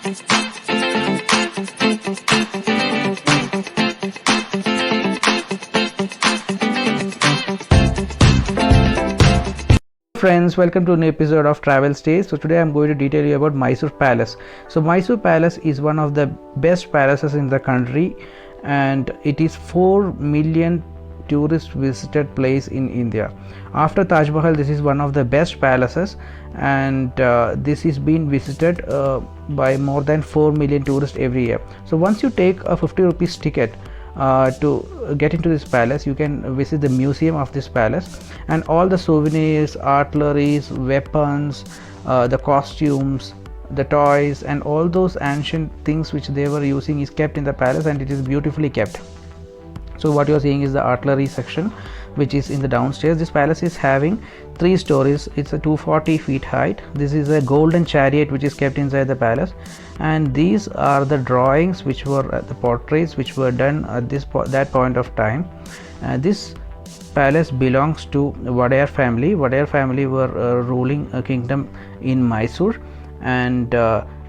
Friends, welcome to a new episode of Travel Stays. So today I'm going to detail you about Mysore Palace. So Mysore Palace is one of the best palaces in the country, and it is 4 million tourist visited place in India. After Taj Mahal, this is one of the best palaces, and this is being visited by more than 4 million tourists every year. So once you take a 50 rupees ticket to get into this palace, you can visit the museum of this palace, and all the souvenirs, artilleries, weapons, the costumes, the toys, and all those ancient things which they were using is kept in the palace, and it is beautifully kept. So what you are seeing is the artillery section, which is in the downstairs. This palace is having 3 stories. It's a 240 feet height. This is a golden chariot which is kept inside the palace, and these are the drawings which were the portraits which were done at that point of time. This palace belongs to Wadayar family. Wadayar family were ruling a kingdom in Mysore, and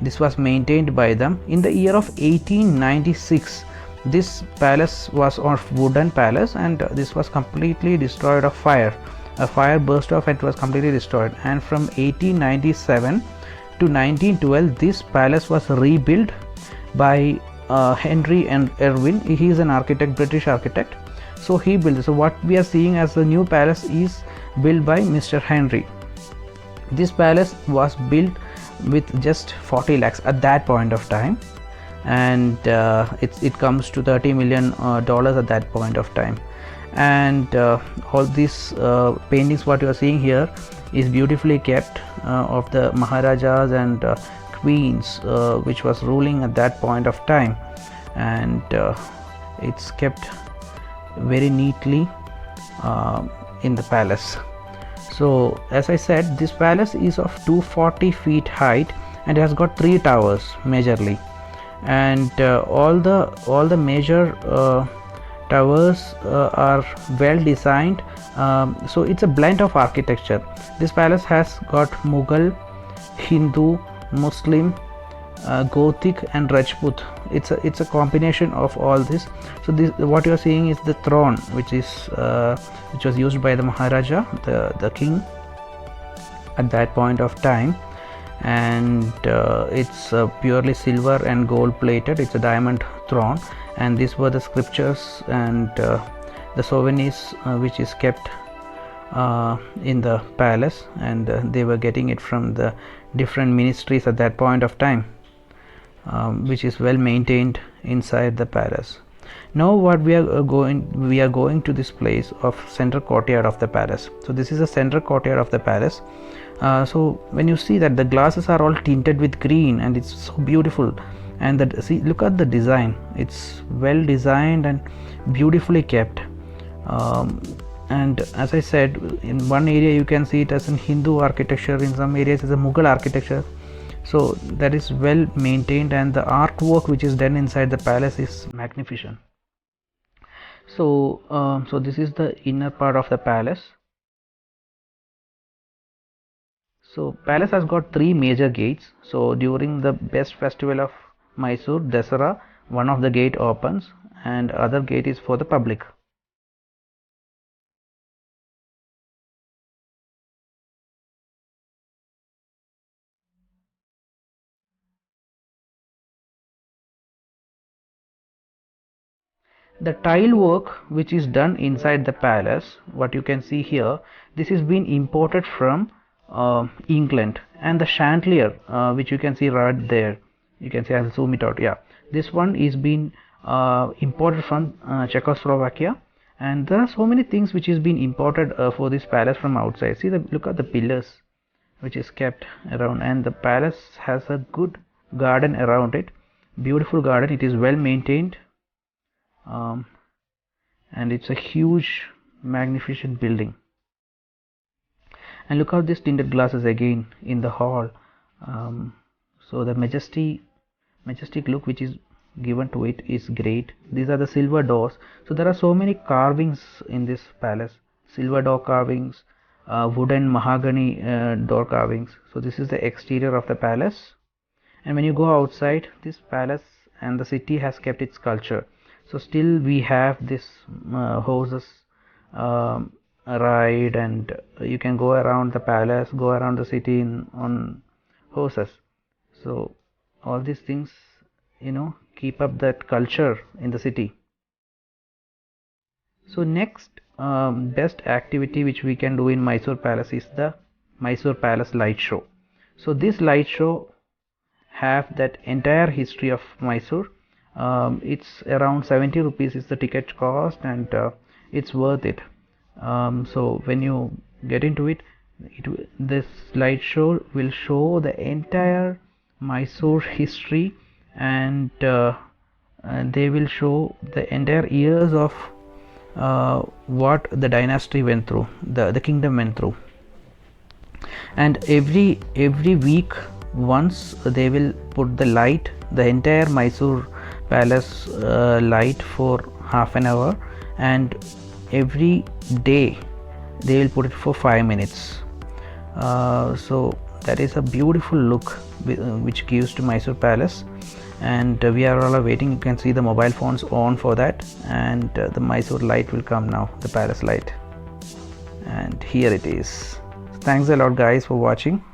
this was maintained by them. In the year of 1896, this palace was a wooden palace, and this was completely destroyed of fire. A fire burst off and it was completely destroyed, and from 1897 to 1912 this palace was rebuilt by Henry and Irwin. He is an architect, British architect. So he built it. So what we are seeing as the new palace is built by Mr. Henry. This palace was built with just 40 lakhs at that point of time, and it comes to $30 million at that point of time. And all these paintings what you are seeing here is beautifully kept of the Maharajas and queens which was ruling at that point of time, and it's kept very neatly in the palace. So as I said, this palace is of 240 feet height, and it has got 3 towers majorly, and all the major towers are well designed. So it's a blend of architecture. This palace has got Mughal, Hindu, Muslim, Gothic, and Rajput. It's a combination of all this. So this, what you are seeing is the throne, which was used by the Maharaja, the king, at that point of time, and it's purely silver and gold plated. It's a diamond throne, and these were the scriptures and the souvenirs which is kept in the palace, and they were getting it from the different ministries at that point of time, which is well maintained inside the palace. Now what we are going to this place of central courtyard of the palace. So this is a central courtyard of the palace. So when you see that the glasses are all tinted with green, and it's so beautiful, and look at the design. It's well designed and beautifully kept. And as I said, in one area you can see it as in Hindu architecture, in some areas as a Mughal architecture. So that is well maintained, and the artwork which is done inside the palace is magnificent. So so this is the inner part of the palace. So palace has got 3 major gates. So during the best festival of Mysore, Dasara, one of the gate opens, and other gate is for the public. The tile work which is done inside the palace, what you can see here, this is being imported from England, and the chandelier which you can see right there, you can see, I'll zoom it out. Yeah, this one is being imported from Czechoslovakia, and there are so many things which is being imported for this palace from outside. See, look at the pillars which is kept around, and the palace has a good garden around it, beautiful garden. It is well maintained, and it's a huge magnificent building. And look out these tinted glasses again in the hall. So the majestic look which is given to it is great. These are the silver doors. So there are so many carvings in this palace, silver door carvings, wooden mahogany door carvings. So this is the exterior of the palace, And when you go outside, this palace and the city has kept its culture. So still we have this horses ride, and you can go around the palace, go around the city on horses. So all these things, keep up that culture in the city. So next best activity which we can do in Mysore Palace is the Mysore Palace light show. So this light show have that entire history of Mysore. It's around 70 rupees is the ticket cost, and it's worth it. So when you get into it, this light show will show the entire Mysore history, and they will show the entire years of what the dynasty went through, the kingdom went through. And every week once they will put the entire Mysore palace light for half an hour, and every day they will put it for 5 minutes. So that is a beautiful look which gives to Mysore palace. And we are all waiting. You can see the mobile phones on for that, and the Mysore light will come now, the palace light, and here it is. Thanks a lot guys for watching.